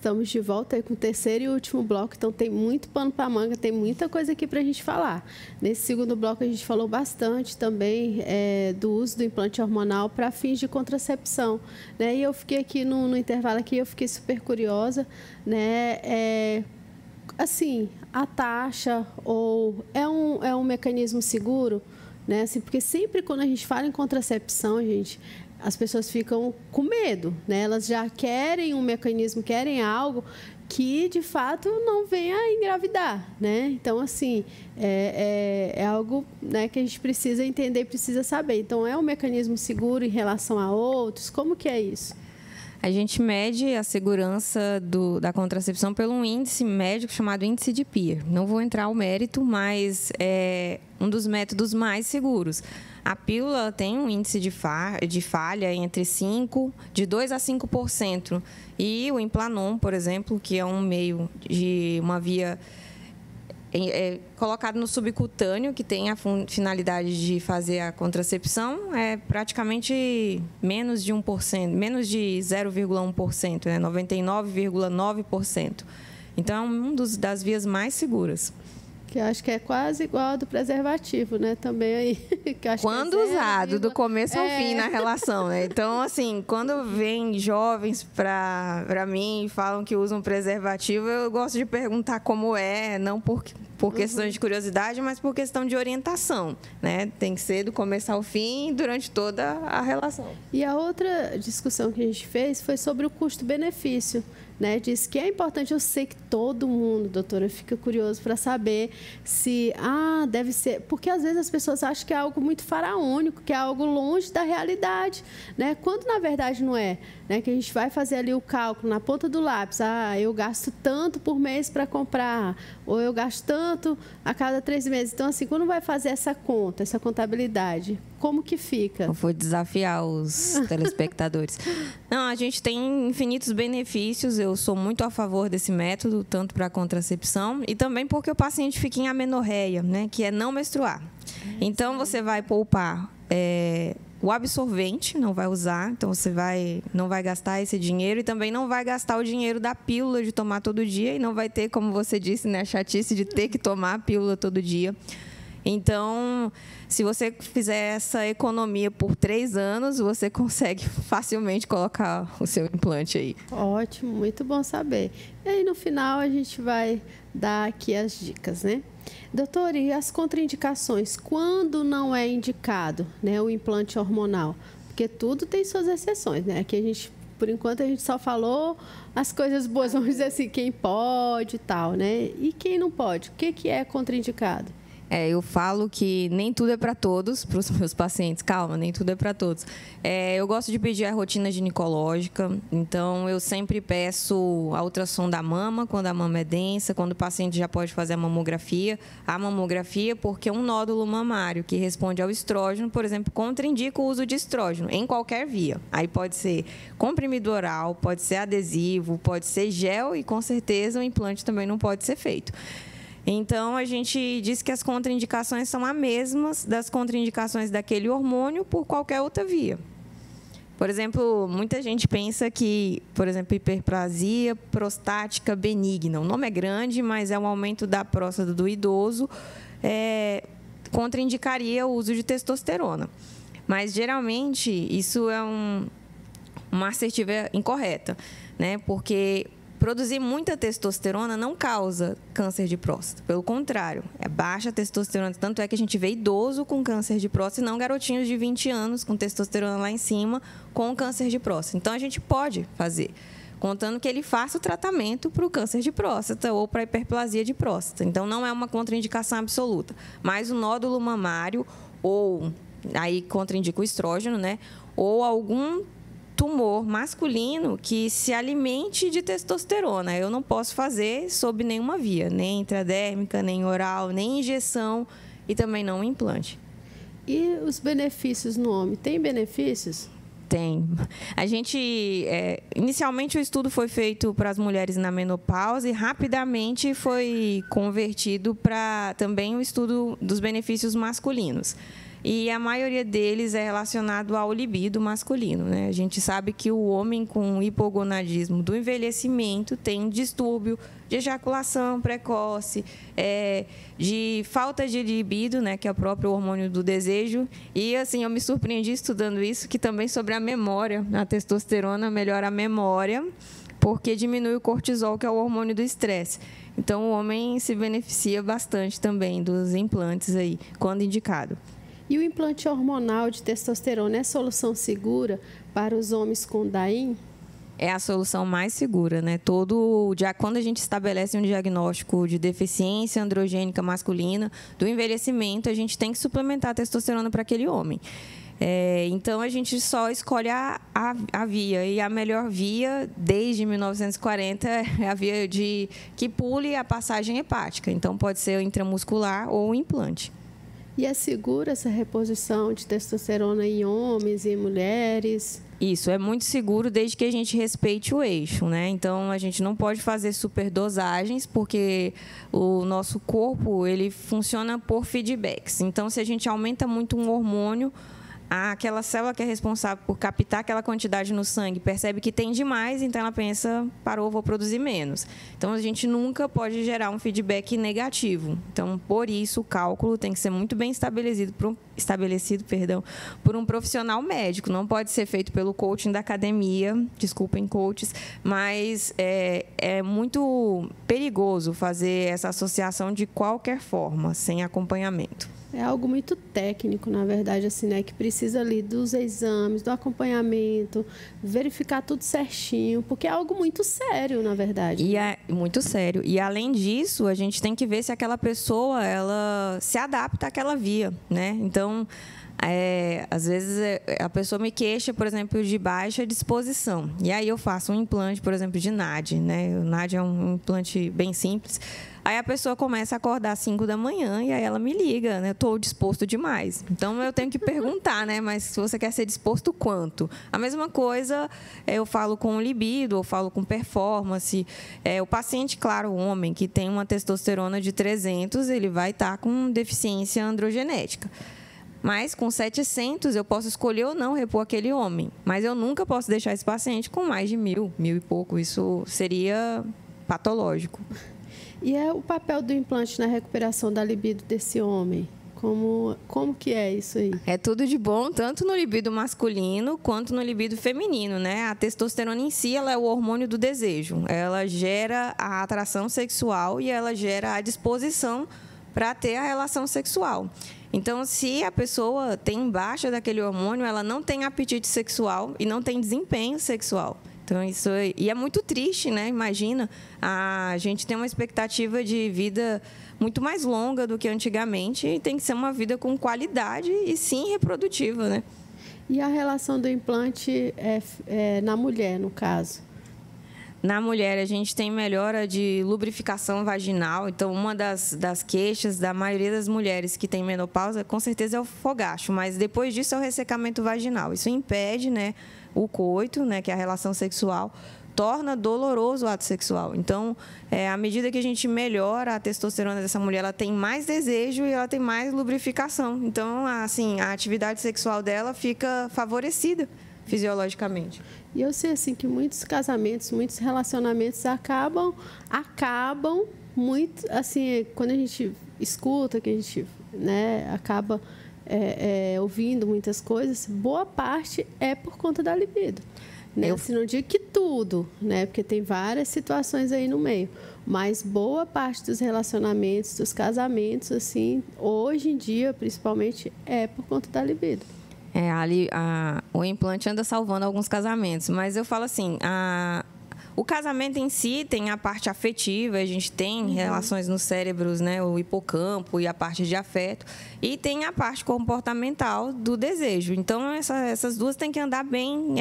Estamos de volta aí com o terceiro e último bloco, então tem muito pano para manga, tem muita coisa aqui para a gente falar. Nesse segundo bloco a gente falou bastante também do uso do implante hormonal para fins de contracepção, né? E eu fiquei aqui no intervalo aqui, eu fiquei super curiosa, né? Assim, a taxa ou é um mecanismo seguro, né? Assim, porque sempre quando a gente fala em contracepção, gente, as pessoas ficam com medo, né? Elas já querem um mecanismo, querem algo que, de fato, não venha a engravidar, né? Então, assim, é algo, né, que a gente precisa entender, precisa saber. Então, é um mecanismo seguro em relação a outros? Como que é isso? A gente mede a segurança da contracepção pelo um índice médico chamado índice de Peer. Não vou entrar ao mérito, mas é um dos métodos mais seguros. A pílula tem um índice de falha entre 2% a 5%. E o Implanon, por exemplo, que é um meio de uma via colocado no subcutâneo, que tem a finalidade de fazer a contracepção, é praticamente menos de 1%, menos de 0,1%, né? 99,9%. Então, é uma das vias mais seguras. Que eu acho que é quase igual ao do preservativo, né? Também aí. Que acho quando que é usado, do começo ao fim na relação, né? Então, assim, quando vem jovens para mim e falam que usam preservativo, eu gosto de perguntar como é, não por questão de curiosidade, mas por questão de orientação, né? Tem que ser do começo ao fim, durante toda a relação. E a outra discussão que a gente fez foi sobre o custo-benefício, né? Diz que é importante, eu sei que todo mundo, doutora, fica curioso para saber se, deve ser, porque às vezes as pessoas acham que é algo muito faraônico, que é algo longe da realidade, né? Quando na verdade não é, né? Que a gente vai fazer ali o cálculo na ponta do lápis, eu gasto tanto por mês para comprar, ou eu gasto tanto a cada 3 meses. Então, assim, quando vai fazer essa conta, essa contabilidade, como que fica? Eu vou desafiar os telespectadores. Não, a gente tem infinitos benefícios. Eu sou muito a favor desse método, tanto para a contracepção e também porque o paciente fica em amenorreia, né, que é não menstruar. Então, você vai poupar o absorvente, não vai usar, então você não vai gastar esse dinheiro e também não vai gastar o dinheiro da pílula de tomar todo dia e não vai ter, como você disse, né, a chatice de ter que tomar a pílula todo dia. Então, se você fizer essa economia por 3 anos, você consegue facilmente colocar o seu implante aí. Ótimo, muito bom saber. E aí, no final, a gente vai dar aqui as dicas, né? Doutora, e as contraindicações? Quando não é indicado, né, o implante hormonal? Porque tudo tem suas exceções, né? Aqui a gente, por enquanto, a gente só falou as coisas boas, vamos dizer assim, quem pode e tal, né? E quem não pode? O que é contraindicado? Eu falo que nem tudo é para todos, para os meus pacientes. Calma, nem tudo é para todos. Eu gosto de pedir a rotina ginecológica, então eu sempre peço a ultrassom da mama, quando a mama é densa, quando o paciente já pode fazer a mamografia. A mamografia, porque um nódulo mamário que responde ao estrógeno, por exemplo, contraindica o uso de estrógeno em qualquer via. Aí pode ser comprimido oral, pode ser adesivo, pode ser gel e, com certeza, o implante também não pode ser feito. Então, a gente diz que as contraindicações são as mesmas das contraindicações daquele hormônio por qualquer outra via. Por exemplo, muita gente pensa que, por exemplo, hiperplasia prostática benigna. O nome é grande, mas é um aumento da próstata do idoso, contraindicaria o uso de testosterona. Mas, geralmente, isso é uma assertiva incorreta, né? Porque produzir muita testosterona não causa câncer de próstata. Pelo contrário, é baixa testosterona. Tanto é que a gente vê idoso com câncer de próstata e não garotinhos de 20 anos com testosterona lá em cima com câncer de próstata. Então, a gente pode fazer, contando que ele faça o tratamento para o câncer de próstata ou para a hiperplasia de próstata. Então, não é uma contraindicação absoluta. Mas o nódulo mamário, ou aí contraindica o estrógeno, né? Ou algum tumor masculino que se alimente de testosterona. Eu não posso fazer sob nenhuma via, nem intradérmica, nem oral, nem injeção e também não implante. E os benefícios no homem? Tem benefícios? Tem. A gente, inicialmente o estudo foi feito para as mulheres na menopausa e rapidamente foi convertido para também o estudo dos benefícios masculinos. e a maioria deles é relacionado ao libido masculino, né? A gente sabe que o homem com hipogonadismo do envelhecimento tem distúrbio de ejaculação precoce, de falta de libido, né, que é o próprio hormônio do desejo. E, assim, eu me surpreendi estudando isso, que também sobre a memória. A testosterona melhora a memória, porque diminui o cortisol, que é o hormônio do estresse. Então, o homem se beneficia bastante também dos implantes aí, quando indicado. E o implante hormonal de testosterona é solução segura para os homens com DAIM? É a solução mais segura, né? Quando a gente estabelece um diagnóstico de deficiência androgênica masculina, do envelhecimento, a gente tem que suplementar a testosterona para aquele homem. Então, a gente só escolhe a via. E a melhor via, desde 1940, é a via que pule a passagem hepática. Então, pode ser intramuscular ou o implante. E é segura essa reposição de testosterona em homens e em mulheres? Isso, é muito seguro desde que a gente respeite o eixo, né? Então, a gente não pode fazer superdosagens, porque o nosso corpo, ele funciona por feedbacks. Então, se a gente aumenta muito um hormônio, aquela célula que é responsável por captar aquela quantidade no sangue percebe que tem demais, então ela pensa, parou, vou produzir menos. Então, a gente nunca pode gerar um feedback negativo. Então, por isso, o cálculo tem que ser muito bem estabelecido por um profissional médico. Não pode ser feito pelo coaching da academia, desculpem, coaches, mas é muito perigoso fazer essa associação de qualquer forma, sem acompanhamento. É algo muito técnico, na verdade, assim, né? Que precisa ali dos exames, do acompanhamento, verificar tudo certinho, porque é algo muito sério, na verdade. E é muito sério. E, além disso, a gente tem que ver se aquela pessoa ela se adapta àquela via, né? Então, às vezes, a pessoa me queixa, por exemplo, de baixa disposição. E aí eu faço um implante, por exemplo, de NAD, né? O NAD é um implante bem simples. Aí a pessoa começa a acordar às 5 da manhã e aí ela me liga, né? Estou disposto demais. Então, eu tenho que perguntar, né? Mas se você quer ser disposto, quanto? A mesma coisa, eu falo com libido, eu falo com performance. O paciente, claro, o homem que tem uma testosterona de 300, ele vai estar com deficiência androgenética. Mas com 700 eu posso escolher ou não repor aquele homem. Mas eu nunca posso deixar esse paciente com mais de 1.000 e pouco. Isso seria patológico. E é o papel do implante na recuperação da libido desse homem? Como que é isso aí? É tudo de bom, tanto no libido masculino quanto no libido feminino, né? A testosterona em si, ela é o hormônio do desejo. Ela gera a atração sexual e ela gera a disposição para ter a relação sexual. Então, se a pessoa tem baixa daquele hormônio, ela não tem apetite sexual e não tem desempenho sexual. Então, e é muito triste, né? Imagina, a gente tem uma expectativa de vida muito mais longa do que antigamente e tem que ser uma vida com qualidade e, sim, reprodutiva, né? E a relação do implante na mulher, no caso? Na mulher, a gente tem melhora de lubrificação vaginal. Então, uma das queixas da maioria das mulheres que tem menopausa, com certeza, é o fogacho. Mas, depois disso, é o ressecamento vaginal. Isso impede, né, o coito, né, que é a relação sexual, torna doloroso o ato sexual. Então, à medida que a gente melhora a testosterona dessa mulher, ela tem mais desejo e ela tem mais lubrificação. Então, assim, a atividade sexual dela fica favorecida fisiologicamente. E eu sei assim que muitos casamentos, muitos relacionamentos acabam muito assim, quando a gente escuta, que a gente, né, acaba ouvindo muitas coisas, boa parte é por conta da libido. Né? Assim, não digo que tudo, né? Porque tem várias situações aí no meio. Mas boa parte dos relacionamentos, dos casamentos, assim, hoje em dia, principalmente, é por conta da libido. O implante anda salvando alguns casamentos, mas eu falo assim, o casamento em si tem a parte afetiva, a gente tem relações nos cérebros, né, o hipocampo e a parte de afeto, e tem a parte comportamental do desejo. Então, essas duas têm que andar bem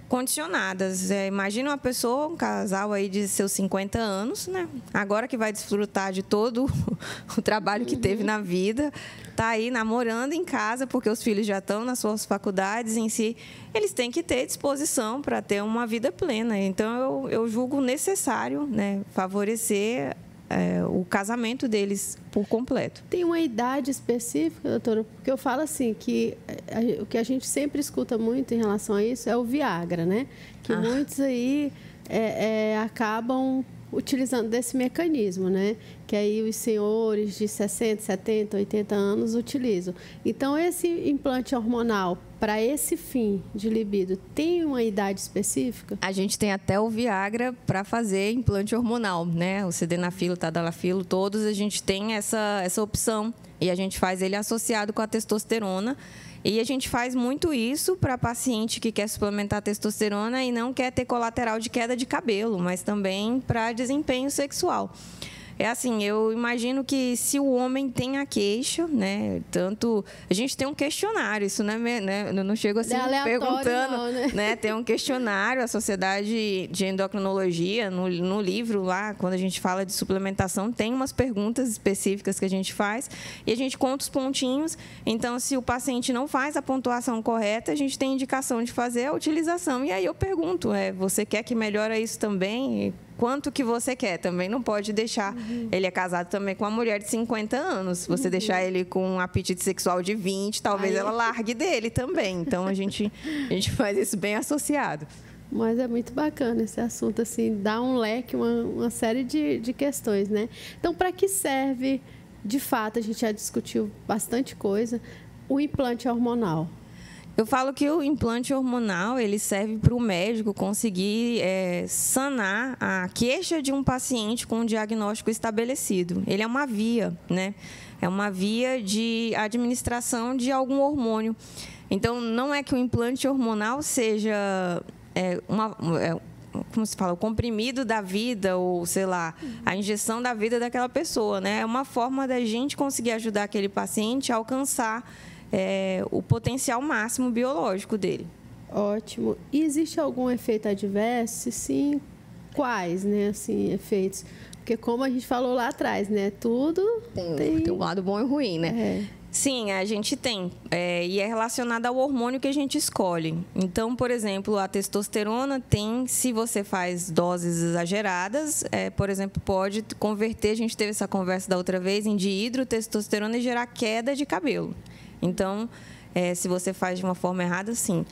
condicionadas. Imagina uma pessoa, um casal aí de seus 50 anos, né? Agora que vai desfrutar de todo o trabalho que teve na vida, tá aí namorando em casa, porque os filhos já estão nas suas faculdades em si, eles têm que ter disposição para ter uma vida plena. Então, eu julgo necessário, né, favorecer o casamento deles por completo. Tem uma idade específica, doutora? Porque eu falo assim, que o que a gente sempre escuta muito em relação a isso é o Viagra, né? Que muitos aí acabam utilizando desse mecanismo, né? Que aí os senhores de 60, 70, 80 anos utilizam. Então, esse implante hormonal, para esse fim de libido, tem uma idade específica? A gente tem até o Viagra para fazer implante hormonal, né? O sildenafilo, o tadalafilo, todos a gente tem essa opção. E a gente faz ele associado com a testosterona. E a gente faz muito isso para paciente que quer suplementar a testosterona e não quer ter colateral de queda de cabelo, mas também para desempenho sexual. É assim, eu imagino que se o homem tem a queixa, né? Tanto. A gente tem um questionário, isso não chego assim perguntando. Não, né? Tem um questionário, a Sociedade de Endocrinologia, no livro lá, quando a gente fala de suplementação, tem umas perguntas específicas que a gente faz e a gente conta os pontinhos. Então, se o paciente não faz a pontuação correta, a gente tem indicação de fazer a utilização. E aí eu pergunto, você quer que melhore isso também? Quanto que você quer? Também não pode deixar. Ele é casado também com uma mulher de 50 anos. Se você deixar ele com um apetite sexual de 20, talvez ela largue dele também. Então, a gente faz isso bem associado. Mas é muito bacana esse assunto, assim, dá um leque, uma série de questões, né? Então, para que serve, de fato, a gente já discutiu bastante coisa, o implante hormonal? Eu falo que o implante hormonal ele serve para o médico conseguir sanar a queixa de um paciente com um diagnóstico estabelecido. Ele é uma via, né? É uma via de administração de algum hormônio. Então, não é que o implante hormonal seja como se fala, o comprimido da vida ou, sei lá, a injeção da vida daquela pessoa, né? É uma forma da gente conseguir ajudar aquele paciente a alcançar o potencial máximo biológico dele. Ótimo. E existe algum efeito adverso? Sim, quais, né, assim, efeitos? Porque como a gente falou lá atrás, né, tudo tem um lado bom e ruim, né? Sim, a gente tem. E é relacionado ao hormônio que a gente escolhe. Então, por exemplo, a testosterona tem, se você faz doses exageradas, por exemplo, pode converter, a gente teve essa conversa da outra vez, em dihidrotestosterona e gerar queda de cabelo. Então, se você faz de uma forma errada, sim.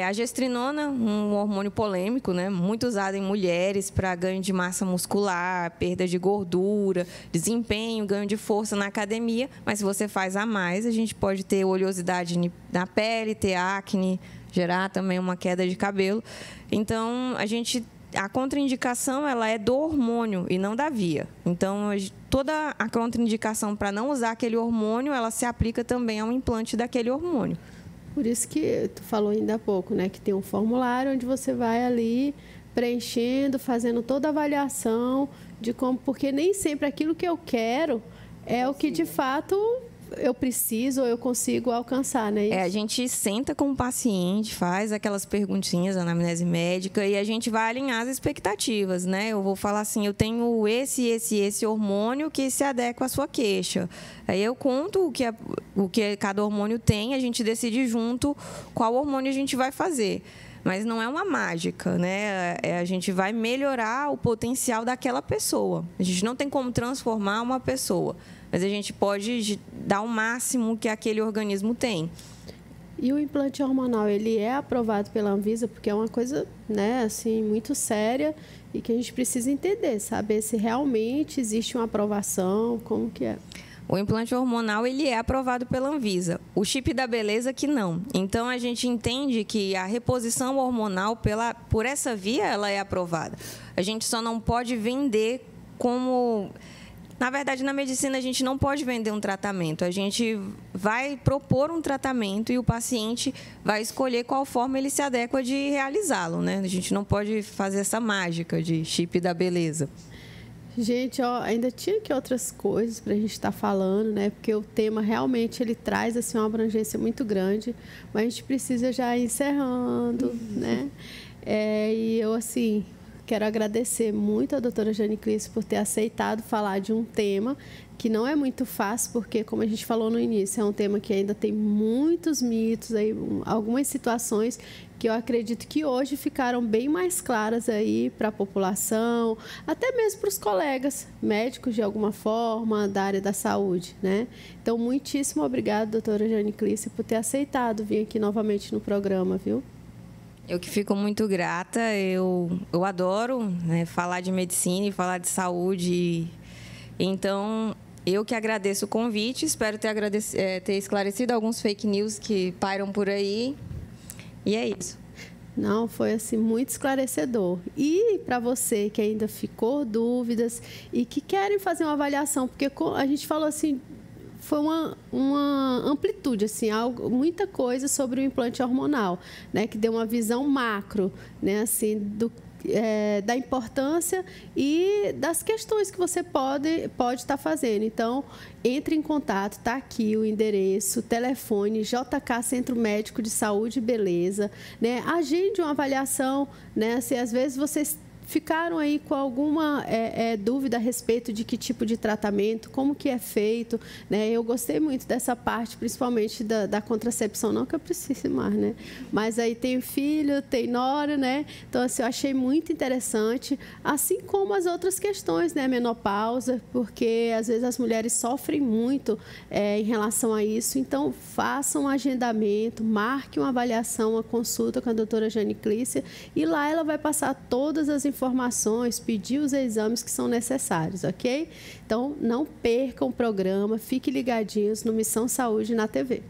A gestrinona, um hormônio polêmico, né? Muito usado em mulheres para ganho de massa muscular, perda de gordura, desempenho, ganho de força na academia. Mas se você faz a mais, a gente pode ter oleosidade na pele, ter acne, gerar também uma queda de cabelo. Então, a contraindicação ela é do hormônio e não da via. Então, toda a contraindicação para não usar aquele hormônio, ela se aplica também ao implante daquele hormônio. Por isso que tu falou ainda há pouco, né? Que tem um formulário onde você vai ali preenchendo, fazendo toda a avaliação de como... Porque nem sempre aquilo que eu quero é o que, de fato, eu preciso ou eu consigo alcançar, né? A gente senta com o paciente, faz aquelas perguntinhas, anamnese médica, e a gente vai alinhar as expectativas, né? Eu vou falar assim, eu tenho esse hormônio que se adequa à sua queixa. Aí eu conto o que cada hormônio tem, a gente decide junto qual hormônio a gente vai fazer. Mas não é uma mágica, né? A gente vai melhorar o potencial daquela pessoa. A gente não tem como transformar uma pessoa, mas a gente pode dar o máximo que aquele organismo tem. E o implante hormonal, ele é aprovado pela Anvisa, porque é uma coisa, né, assim, muito séria e que a gente precisa entender, saber se realmente existe uma aprovação, como que é. O implante hormonal, ele é aprovado pela Anvisa. O chip da beleza que não. Então, a gente entende que a reposição hormonal, por essa via, ela é aprovada. A gente só não pode vender como... Na verdade, na medicina, a gente não pode vender um tratamento. A gente vai propor um tratamento e o paciente vai escolher qual forma ele se adequa de realizá-lo, né? A gente não pode fazer essa mágica de chip da beleza. Gente, ainda tinha aqui outras coisas para a gente estar falando, né? Porque o tema realmente ele traz assim, uma abrangência muito grande, mas a gente precisa já ir encerrando, né? E eu, assim, Quero agradecer muito a doutora Janiclice por ter aceitado falar de um tema que não é muito fácil, porque, como a gente falou no início, é um tema que ainda tem muitos mitos, aí, algumas situações que eu acredito que hoje ficaram bem mais claras aí para a população, até mesmo para os colegas médicos, de alguma forma, da área da saúde, né? Então, muitíssimo obrigada, doutora Janiclice, por ter aceitado vir aqui novamente no programa, viu? Eu que fico muito grata, eu adoro, né, falar de medicina e falar de saúde. Então, eu que agradeço o convite, espero ter esclarecido alguns fake news que pairam por aí. E é isso. Não, foi assim muito esclarecedor. E para você que ainda ficou dúvidas e que querem fazer uma avaliação, porque a gente falou assim, foi uma amplitude, assim, muita coisa sobre o implante hormonal, né, que deu uma visão macro, né, assim, da importância e das questões que você pode estar fazendo. Então, entre em contato, está aqui o endereço, telefone, JK Centro Médico de Saúde e Beleza, né? Agende uma avaliação, né? Assim, às vezes vocês ficaram aí com alguma dúvida a respeito de que tipo de tratamento, como que é feito, né? Eu gostei muito dessa parte, principalmente da contracepção, não que eu precise mais, né? Mas aí tem filho, tem nora, né? Então, assim, eu achei muito interessante, assim como as outras questões, né? Menopausa, porque às vezes as mulheres sofrem muito em relação a isso. Então, façam um agendamento, marque uma avaliação, uma consulta com a doutora Janiclice e lá ela vai passar todas as informações, pedir os exames que são necessários, ok? Então, não percam o programa, fiquem ligadinhos no Missão Saúde na TV.